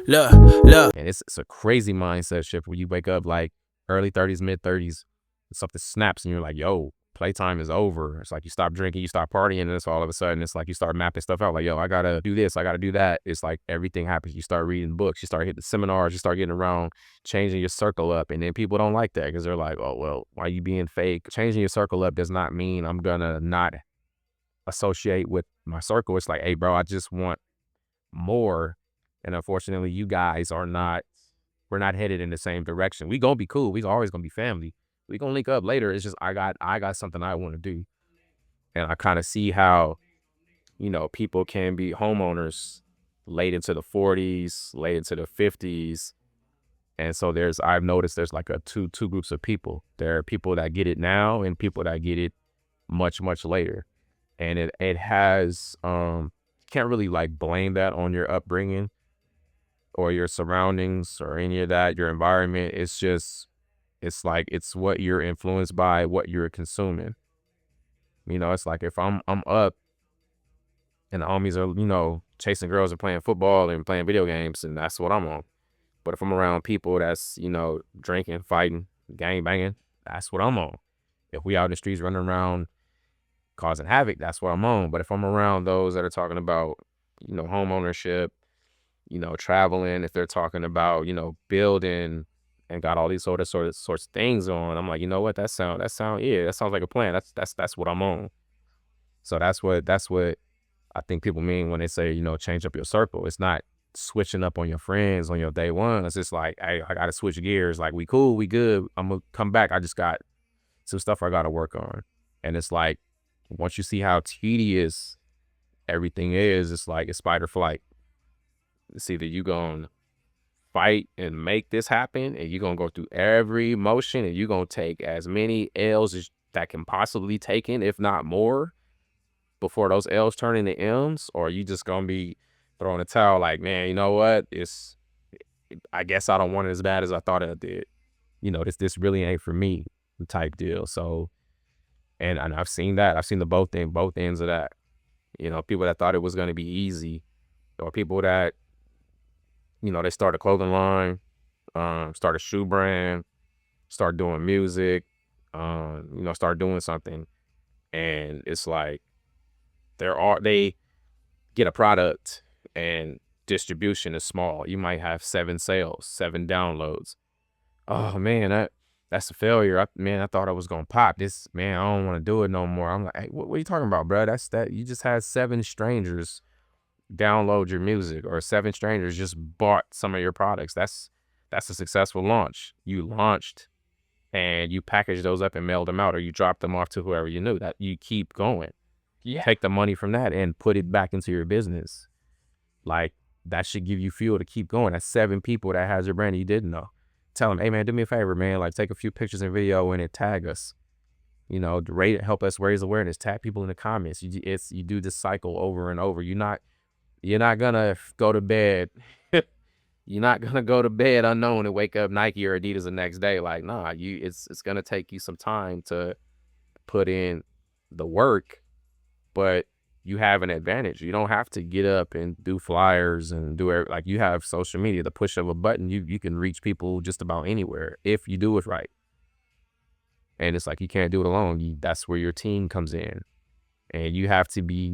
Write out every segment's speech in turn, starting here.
look. And it's a crazy mindset shift when you wake up like early 30s, mid 30s, something snaps and you're like, yo, playtime is over. It's like you stop drinking, you stop partying, and it's all of a sudden it's like you start mapping stuff out. Like, yo, I gotta do this, I gotta do that. It's like everything happens. You start reading books, you start hitting seminars, you start getting around, changing your circle up, and then people don't like that because they're like, oh well, why are you being fake? Changing your circle up does not mean I'm gonna not associate with my circle. It's like, hey, bro, I just want more. And unfortunately, you guys are not, we're not headed in the same direction. We gonna be cool. We always gonna be family. We gonna link up later. It's just I got something I want to do. And I kind of see how, people can be homeowners late into the 40s, late into the 50s. And so I've noticed there's like a two groups of people. There are people that get it now and people that get it much, much later. And it has can't really like blame that on your upbringing or your surroundings or any of that, your environment. It's just it's like it's what you're influenced by, what you're consuming. It's like if I'm up and the homies are, chasing girls and playing football and playing video games, and that's what I'm on. But if I'm around people that's, drinking, fighting, gang banging, that's what I'm on. If we out in the streets running around causing havoc, that's what I'm on. But if I'm around those that are talking about, home ownership, traveling, if they're talking about, building and got all these sorts of things on, I'm like, you know what, yeah, that sounds like a plan. That's what I'm on. So that's what I think people mean when they say, change up your circle. It's not switching up on your friends on your day one. It's just like, hey, I gotta switch gears. Like, we cool, we good. I'm gonna come back. I just got some stuff I gotta work on. And it's like, once you see how tedious everything is, it's like it's fight or flight. It's either you gonna fight and make this happen, and you're gonna go through every motion, and you're gonna take as many L's as that can possibly take in, if not more, before those L's turn into M's, or you just gonna be throwing a towel like, man, you know what? I guess I don't want it as bad as I thought I did. This really ain't for me type deal. So, and I've seen that. I've seen the both ends of that. People that thought it was gonna be easy, or people that, they start a clothing line, start a shoe brand, start doing music, start doing something. And it's like, they get a product and distribution is small. You might have 7 sales, 7 downloads. Oh man, that's a failure. I thought I was gonna pop this. Man, I don't want to do it no more. I'm like, hey, what are you talking about, bro? That you just had 7 strangers download your music, or 7 strangers just bought some of your products. That's a successful launch. You launched and you packaged those up and mailed them out, or you dropped them off to whoever you knew. That you keep going. Yeah. Take the money from that and put it back into your business. Like, that should give you fuel to keep going. That's 7 people that has your brand that you didn't know. Tell them, hey man, do me a favor, man. Like, take a few pictures and video and tag us. Rate it, help us raise awareness. Tag people in the comments. You do this cycle over and over. You're not gonna go to bed. You're not gonna go to bed unknown and wake up Nike or Adidas the next day. Like, nah, it's gonna take you some time to put in the work, but you have an advantage. You don't have to get up and do flyers and like, you have social media. The push of a button, you can reach people just about anywhere if you do it right. And it's like, you can't do it alone. That's where your team comes in, and you have to be,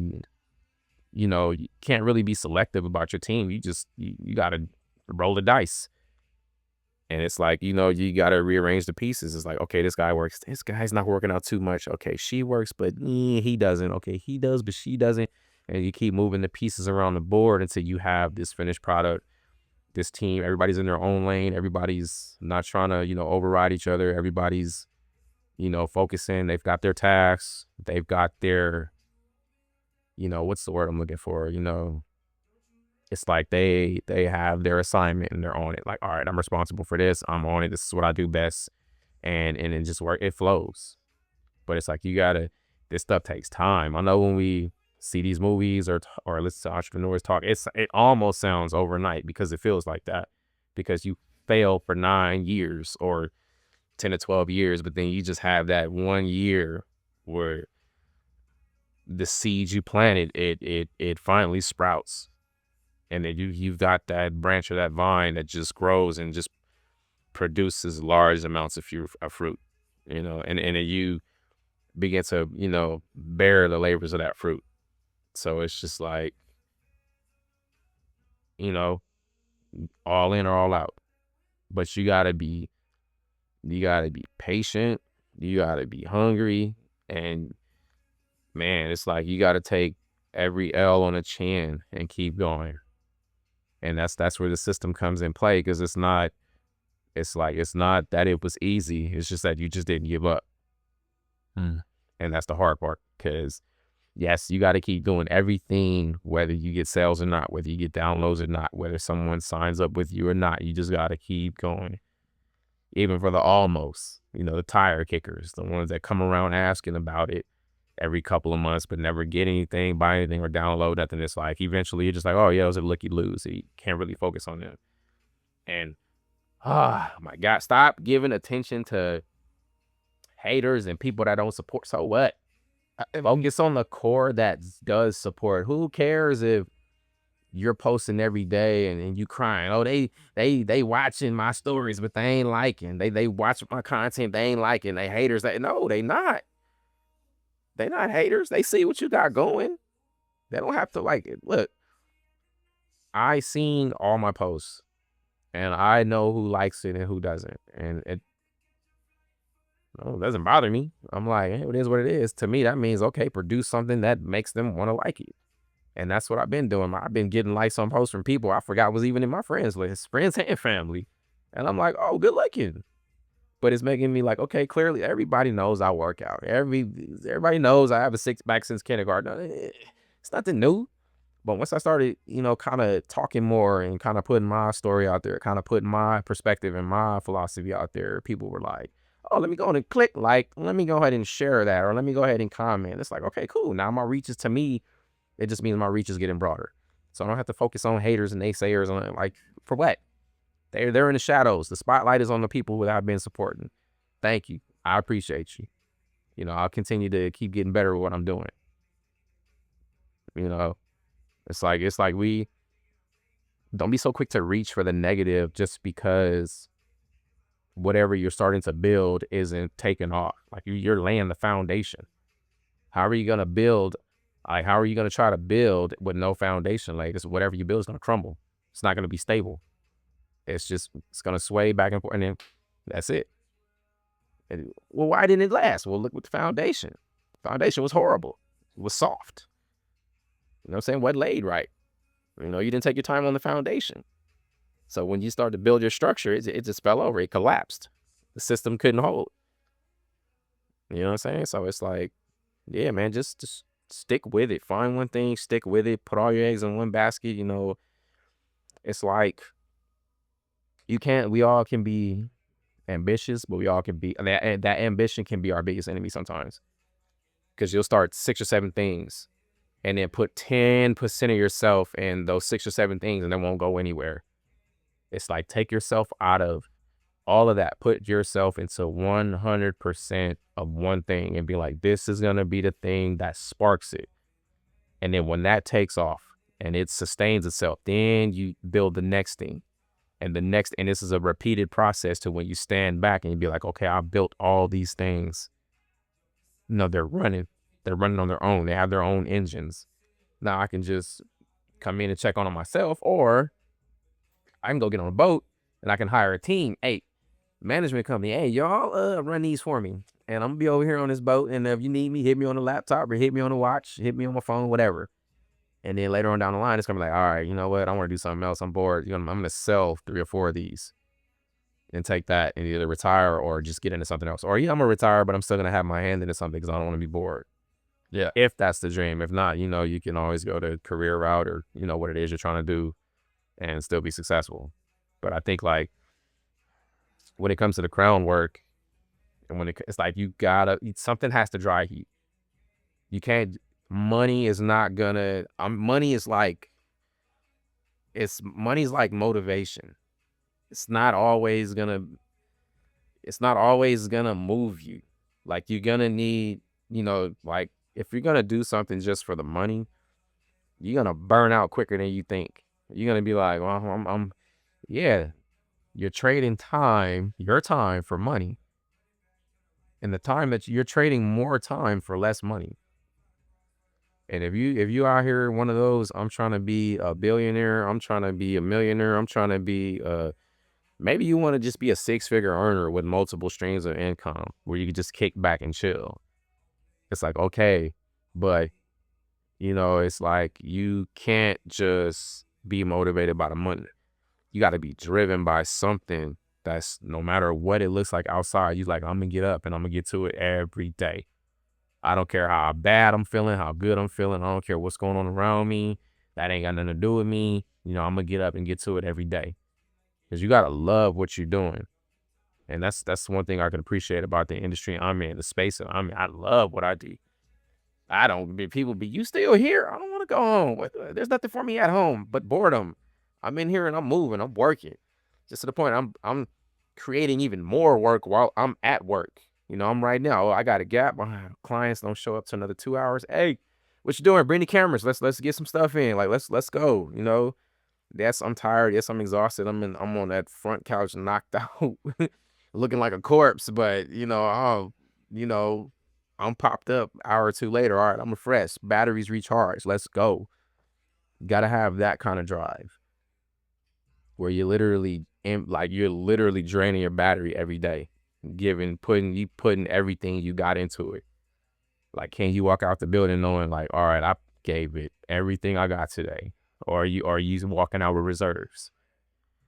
you can't really be selective about your team. You got to roll the dice. And it's like, you got to rearrange the pieces. It's like, okay, this guy works. This guy's not working out too much. Okay, she works, but he doesn't. Okay, he does, but she doesn't. And you keep moving the pieces around the board until you have this finished product, this team. Everybody's in their own lane. Everybody's not trying to, override each other. Everybody's, focusing. They've got their tasks. They've got their, what's the word I'm looking for? It's like they have their assignment and they're on it. Like, all right, I'm responsible for this. I'm on it. This is what I do best. And it just it flows. But it's like, this stuff takes time. I know when we see these movies or listen to entrepreneurs talk, it almost sounds overnight, because it feels like that, because you fail for 9 years or 10 to 12 years, but then you just have that 1 year where the seeds you planted, it finally sprouts. And then you've got that branch of that vine that just grows and just produces large amounts of fruit, and then you begin to, bear the labors of that fruit. So it's just like, you know, all in or all out. But you gotta be patient, you gotta be hungry, and man, it's like you gotta take every L on the chin and keep going. And that's where the system comes in play, because it's not that it was easy. It's just that you just didn't give up. Mm. And that's the hard part. Because yes, you got to keep doing everything, whether you get sales or not, whether you get downloads or not, whether someone signs up with you or not. You just got to keep going. Even for the almost, the tire kickers, the ones that come around asking about it every couple of months, but never get anything, buy anything, or download nothing. It's like eventually you're just like, oh yeah, it was a looky lose. So you can't really focus on them. And my God, stop giving attention to haters and people that don't support. So what? Focus on the core that does support. Who cares if you're posting every day and you crying? Oh, they watching my stories, but they ain't liking. They watch my content, they ain't liking. They haters. No, they not. They not haters. They see what you got going. They don't have to like it. Look, I seen all my posts, and I know who likes it and who doesn't, and it doesn't bother me. I'm like, hey, it is what it is. To me, that means okay, produce something that makes them want to like it. And that's what I've been doing. I've been getting likes on posts from people I forgot was even in my friends list, friends and family. And I'm like, oh, good looking. But it's making me like, okay, clearly everybody knows I work out. Everybody knows I have a six pack since kindergarten. It's nothing new. But once I started, kind of talking more and kind of putting my story out there, kind of putting my perspective and my philosophy out there, people were like, oh, let me go ahead and click like, let me go ahead and share that, or let me go ahead and comment. It's like, okay, cool. Now my reach is, to me, it just means my reach is getting broader. So I don't have to focus on haters and naysayers on like, for what? They're in the shadows. The spotlight is on the people who I've been supporting. Thank you. I appreciate you. I'll continue to keep getting better at what I'm doing. You know, it's like we don't be so quick to reach for the negative just because whatever you're starting to build isn't taking off. Like you're laying the foundation. How are you gonna build? Like, how are you gonna try to build with no foundation? Like, this, whatever you build is gonna crumble. It's not gonna be stable. It's gonna sway back and forth, and then that's it. Well, why didn't it last? Well, look with the foundation. Foundation was horrible. It was soft. You know what I'm saying? What laid right? You didn't take your time on the foundation. So when you start to build your structure, it just fell over. It collapsed. The system couldn't hold. You know what I'm saying? So it's like, yeah, man, just stick with it. Find one thing, stick with it. Put all your eggs in one basket. It's like we all can be ambitious, but we all can be, that ambition can be our biggest enemy sometimes. Because you'll start 6 or 7 things and then put 10% of yourself in those 6 or 7 things and they won't go anywhere. It's like, take yourself out of all of that. Put yourself into 100% of one thing and be like, this is going to be the thing that sparks it. And then when that takes off and it sustains itself, then you build the next thing. And this is a repeated process to when you stand back and you be like, okay, I built all these things. No, they're running on their own. They have their own engines. Now I can just come in and check on them myself, or I can go get on a boat and I can hire a team. Hey, management company, hey, y'all run these for me. And I'm gonna be over here on this boat. And if you need me, hit me on the laptop or hit me on the watch, hit me on my phone, whatever. And then later on down the line, it's gonna be like, all right, you know what? I want to do something else. I'm bored. I'm gonna sell 3 or 4 of these and take that and either retire or just get into something else. Or yeah, I'm gonna retire, but I'm still gonna have my hand into something because I don't want to be bored. Yeah. If that's the dream. If not, you can always go the career route or what it is you're trying to do and still be successful. But I think like when it comes to the crown work and it's like something has to dry heat. You can't. Money is not gonna. Money's like motivation. It's not always gonna move you. Like you're gonna need, if you're gonna do something just for the money, you're gonna burn out quicker than you think. You're gonna be like, well, yeah, you're trading time, your time for money, and the time that you're trading more time for less money. And if you out here one of those, I'm trying to be a billionaire, I'm trying to be a millionaire, I'm trying to be maybe you want to just be a six-figure earner with multiple streams of income where you can just kick back and chill. It's like, okay, but it's like you can't just be motivated by the money. You got to be driven by something that's no matter what it looks like outside, you like, I'm gonna get up and I'm gonna get to it every day. I don't care how bad I'm feeling, how good I'm feeling. I don't care what's going on around me. That ain't got nothing to do with me. I'm gonna get up and get to it every day. Because you gotta love what you're doing. And that's one thing I can appreciate about the industry I'm in, the space that I'm in. I love what I do. I don't be people be you still here? I don't want to go home. There's nothing for me at home but boredom. I'm in here and I'm moving, I'm working. Just to the point I'm creating even more work while I'm at work. I'm right now. Oh, I got a gap. My clients don't show up to another 2 hours. Hey, what you doing? Bring the cameras. Let's get some stuff in. Like let's go. Yes, I'm tired. Yes, I'm exhausted. I'm on that front couch knocked out, looking like a corpse. But you know, I'm popped up hour or two later. All right, I'm refreshed. Batteries recharged. Let's go. Gotta have that kind of drive where you're literally draining your battery every day, putting everything you got into it. Like, can you walk out the building knowing like, all right, I gave it everything I got today, or are you walking out with reserves?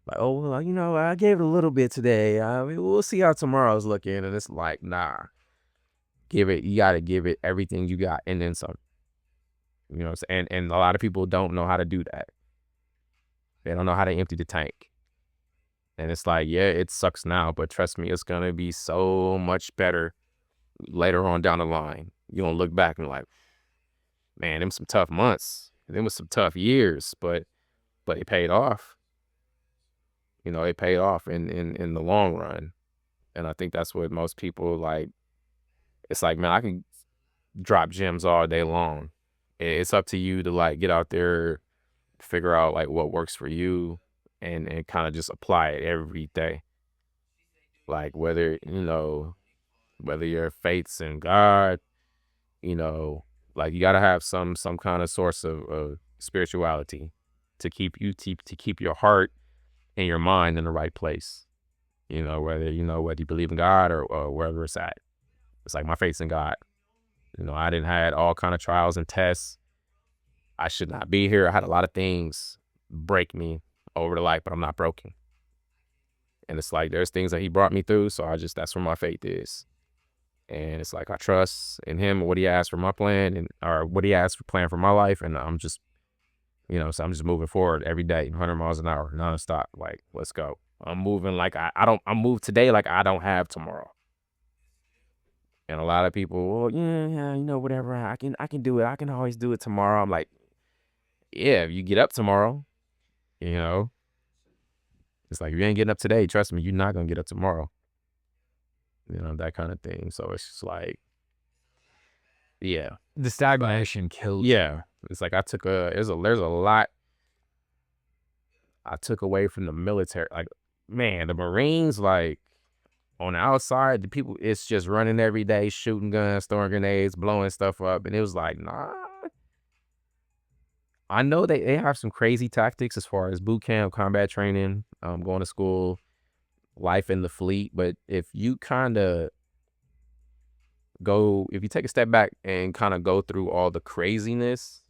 Like, oh, well, I gave it a little bit today. I mean, we'll see how tomorrow's looking. And it's like, nah, you got to give it everything you got and then some. And a lot of people don't know how to do that. They don't know how to empty the tank. And it's like, yeah, it sucks now, but trust me, it's going to be so much better later on down the line. You're going to look back and like, man, them some tough months. Them was some tough years, but it paid off. It paid off in the long run. And I think that's what most people like. It's like, man, I can drop gems all day long. It's up to you to like get out there, figure out like what works for you and kind of just apply it every day. Like whether your faith's in God, you know, like you gotta have some kind of source of spirituality to keep your heart and your mind in the right place. Whether you believe in God or wherever it's at. It's like my faith's in God. I didn't had all kind of trials and tests. I should not be here. I had a lot of things break me over the life, but I'm not broken. And it's like there's things that he brought me through, so that's where my faith is. And it's like I trust in him and what he has for my plan or what he has for plan for my life, and I'm just so I'm just moving forward every day, 100 miles an hour, nonstop. Like let's go. I'm moving like I'm moved today like I don't have tomorrow. And a lot of people, well, yeah, whatever. I can do it. I can always do it tomorrow. I'm like, yeah, if you get up tomorrow, you know, it's like if you ain't getting up today, trust me, you're not gonna get up tomorrow. That kind of thing. So it's just like, yeah, The stagnation kills. yeah. It's like there's a lot I took away from the military. Like, man, the Marines, like on the outside, the people, it's just running every day, shooting guns, throwing grenades, blowing stuff up, and it was like, nah. I know they have some crazy tactics as far as boot camp, combat training, going to school, life in the fleet. But if you take a step back and kind of go through all the craziness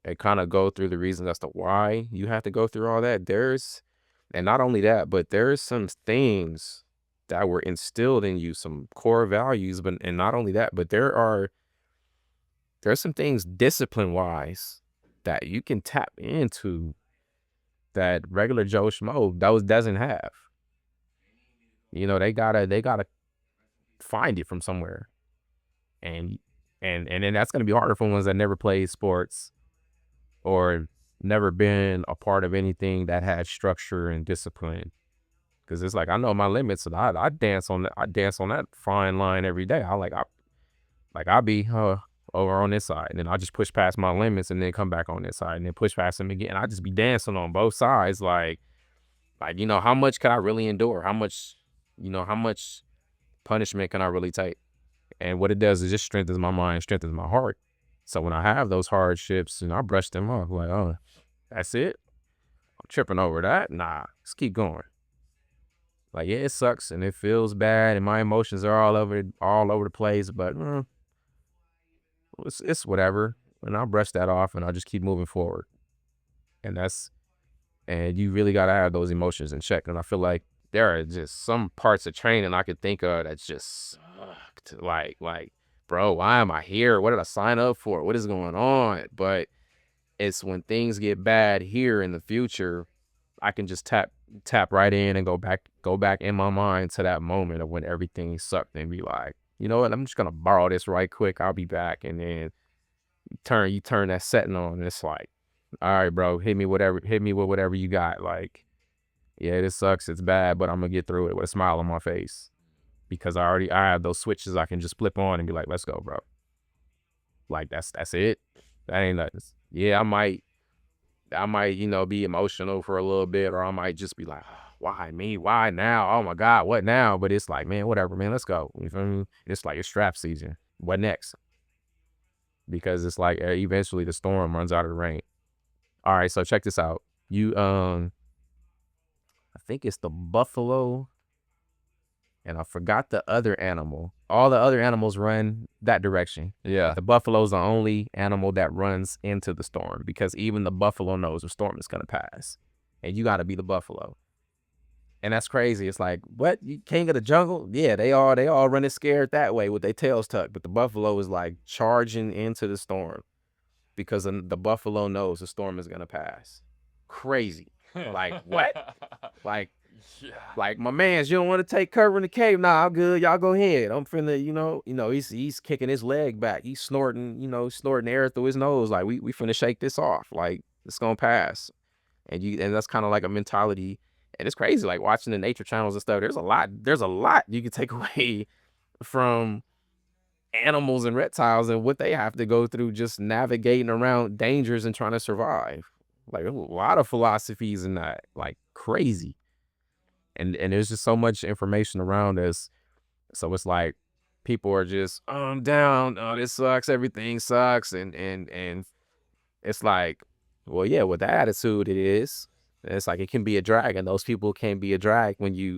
and kind of go through the reasons as to why you have to go through all that, and not only that, but there's some things that were instilled in you, some core values, and not only that, but there's some things discipline wise that you can tap into that regular Joe Schmo doesn't have. They gotta find it from somewhere. And and then that's gonna be harder for ones that never played sports or never been a part of anything that had structure and discipline. Cause it's like I know my limits and I dance on that fine line every day. I'll be over on this side. And then I'll just push past my limits and then come back on this side and then push past them again. I just be dancing on both sides. Like, how much could I really endure? How much punishment can I really take? And what it does is just strengthens my mind, strengthens my heart. So when I have those hardships and I brush them off, like, oh, that's it. I'm tripping over that. Nah, let's keep going. Like, yeah, it sucks and it feels bad and my emotions are all over the place, but it's whatever. And I'll brush that off and I'll just keep moving forward. And you really gotta have those emotions in check. And I feel like there are just some parts of training I could think of that just sucked. Like, bro, why am I here? What did I sign up for? What is going on? But it's when things get bad here in the future, I can just tap right in and go back in my mind to that moment of when everything sucked and be like, you know what, I'm just gonna borrow this right quick. I'll be back. And then you turn that setting on and it's like, all right, bro, hit me with whatever you got. Like, yeah, this sucks, it's bad, but I'm gonna get through it with a smile on my face. Because I have those switches I can just flip on and be like, let's go, bro. Like that's it. That ain't nothing. Yeah, I might, be emotional for a little bit, or I might just be like, why me? Why now? Oh my God, what now? But it's like, man, whatever, man, let's go. You feel me? It's like it's strap season. What next? Because it's like eventually the storm runs out of the rain. All right, so check this out. I think it's the buffalo, and I forgot the other animal. All the other animals run that direction. Yeah. The buffalo's the only animal that runs into the storm because even the buffalo knows the storm is gonna pass, and you got to be the buffalo. And that's crazy. It's like, what? You king of the jungle? Yeah, they all running scared that way with their tails tucked, but the buffalo is like charging into the storm because the buffalo knows the storm is gonna pass. Crazy. Like what? Like. Yeah. Like, my mans, you don't want to take cover in the cave? Nah, I'm good. Y'all go ahead. I'm finna, he's kicking his leg back. He's snorting air through his nose. Like, we finna shake this off. Like, it's gonna pass. And that's kind of like a mentality. And it's crazy, like watching the nature channels and stuff. There's a lot you can take away from animals and reptiles and what they have to go through just navigating around dangers and trying to survive. Like, there's a lot of philosophies in that. Like, crazy. And there's just so much information around us. So it's like people are just, oh, I'm down. Oh, this sucks. Everything sucks. And it's like, well, yeah, with the attitude it is. It's like it can be a drag, and those people can be a drag when you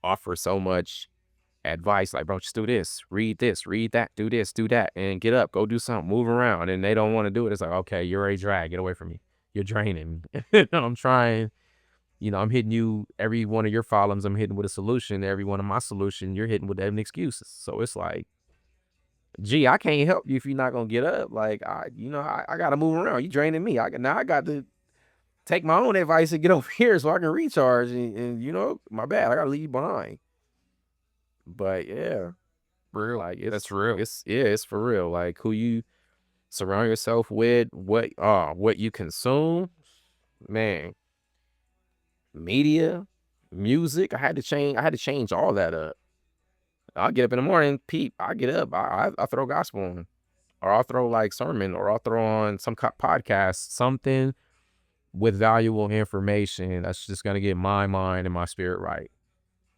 offer so much advice. Like, bro, just do this, read that, do this, do that, and get up, go do something, move around. And they don't want to do it. It's like, okay, you're a drag. Get away from me. You're draining. I'm trying. I'm hitting you, every one of your problems, I'm hitting with a solution. Every one of my solution, you're hitting with them excuses. So it's like, gee, I can't help you if you're not gonna get up. Like, I gotta move around. You draining me. I got to take my own advice and get over here so I can recharge. And my bad. I gotta leave you behind. But yeah, Real. like That's real. it's for real. Like, who you surround yourself with, what you consume, man. Media, music. I had to change all that up. I'll get up in the morning, peep. I get up, I throw gospel on, or I'll throw like sermon, or I'll throw on some podcast, something with valuable information that's just gonna get my mind and my spirit right.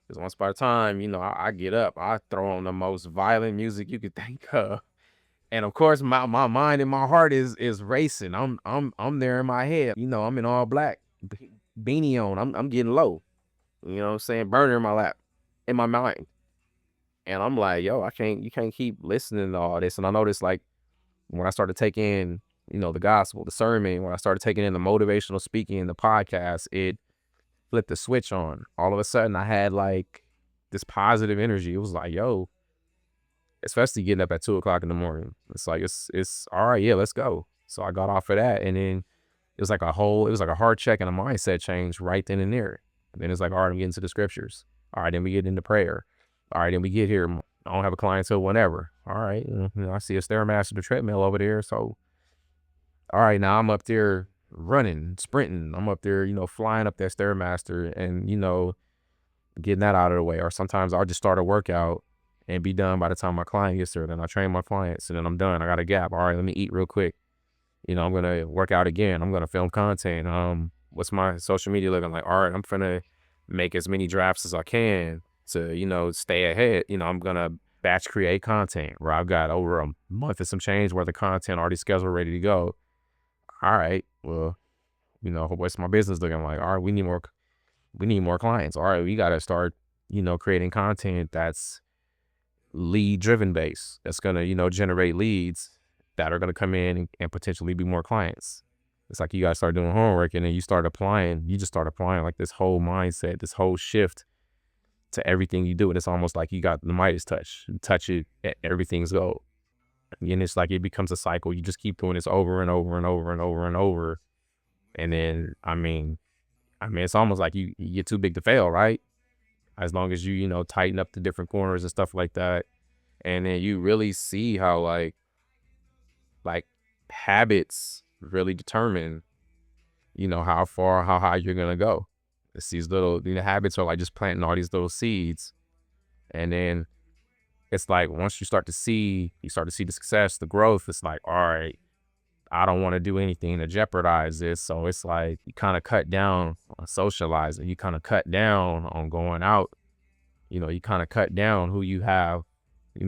Because once by the time I get up, I throw on the most violent music you could think of, and of course my mind and my heart is racing. I'm there in my head. I'm in all black, beanie on. I'm getting low. You know what I'm saying? Burner in my lap, in my mind. And I'm like, yo, you can't keep listening to all this. And I noticed, like, when I started taking in, the gospel, the sermon, when I started taking in the motivational speaking, the podcast, it flipped the switch on. All of a sudden I had like this positive energy. It was like, yo, especially getting up at 2 o'clock in the morning. It's like, it's all right. Yeah, let's go. So I got off of that. And then it was like a heart check and a mindset change right then and there. And then it's like, all right, I'm getting to the scriptures. All right, then we get into prayer. All right, then we get here. I don't have a client till whenever. All right, I see a Stairmaster, the treadmill over there. So, all right, now I'm up there running, sprinting. I'm up there, flying up that Stairmaster and, getting that out of the way. Or sometimes I'll just start a workout and be done by the time my client gets there. Then I train my clients, and then I'm done. I got a gap. All right, let me eat real quick. I'm gonna work out again. I'm gonna film content. What's my social media looking like? All right, I'm gonna make as many drafts as I can to, stay ahead. I'm gonna batch create content where I've got over a month and some change worth of content already scheduled, ready to go. All right, well, what's my business looking like? All right, we need more clients. All right, we gotta start, creating content that's lead driven base. That's gonna, generate leads that are gonna come in and potentially be more clients. It's like you gotta start doing homework, and then you just start applying like this whole mindset, this whole shift to everything you do. And it's almost like you got the Midas touch. You touch it, everything's gold. And it's like it becomes a cycle. You just keep doing this over and over and over and over and over. And then it's almost like you get too big to fail, right? As long as you tighten up the different corners and stuff like that. And then you really see how like habits really determine, how high you're gonna go. It's these little, habits are like just planting all these little seeds. And then it's like once you start to see the success, the growth, it's like, all right, I don't want to do anything to jeopardize this. So it's like you kind of cut down on socializing, you kind of cut down on going out, you kind of cut down who you have,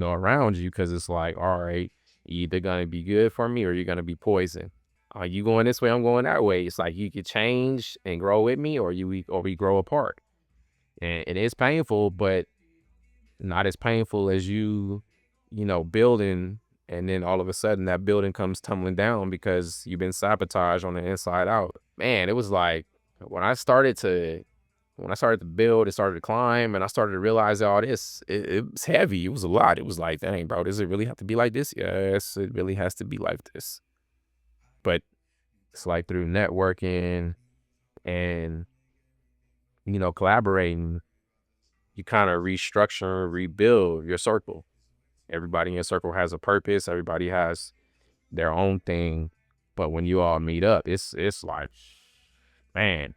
around you, because it's like, all right, you either gonna be good for me or you're gonna be poison. Are you going this way? I'm going that way. It's like you could change and grow with me, or we grow apart. And it is painful, but not as painful as building, and then all of a sudden that building comes tumbling down because you've been sabotaged on the inside out. Man, it was like when I started to build, it started to climb, and I started to realize all this. It was heavy. It was a lot. It was like, dang, bro, does it really have to be like this? Yes, it really has to be like this. But it's like through networking and, collaborating, you kind of restructure and rebuild your circle. Everybody in your circle has a purpose. Everybody has their own thing. But when you all meet up, it's like, man.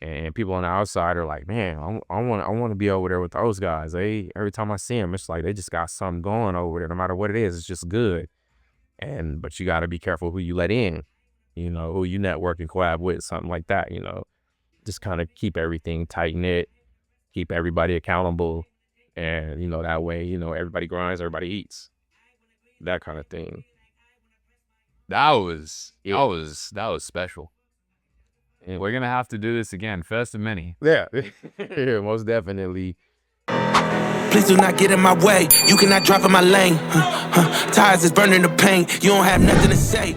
And people on the outside are like, man, I want to be over there with those guys. Every time I see them, it's like they just got something going over there. No matter what it is, it's just good. But you got to be careful who you let in, who you network and collab with, something like that. Just kind of keep everything tight knit, keep everybody accountable, and that way, everybody grinds, everybody eats, that kind of thing. That was Yeah. special. And We're gonna have to do this again, first of many. yeah, yeah, most definitely. Please do not get in my way. You cannot drive in my lane. Tires is burning the paint. You don't have nothing to say.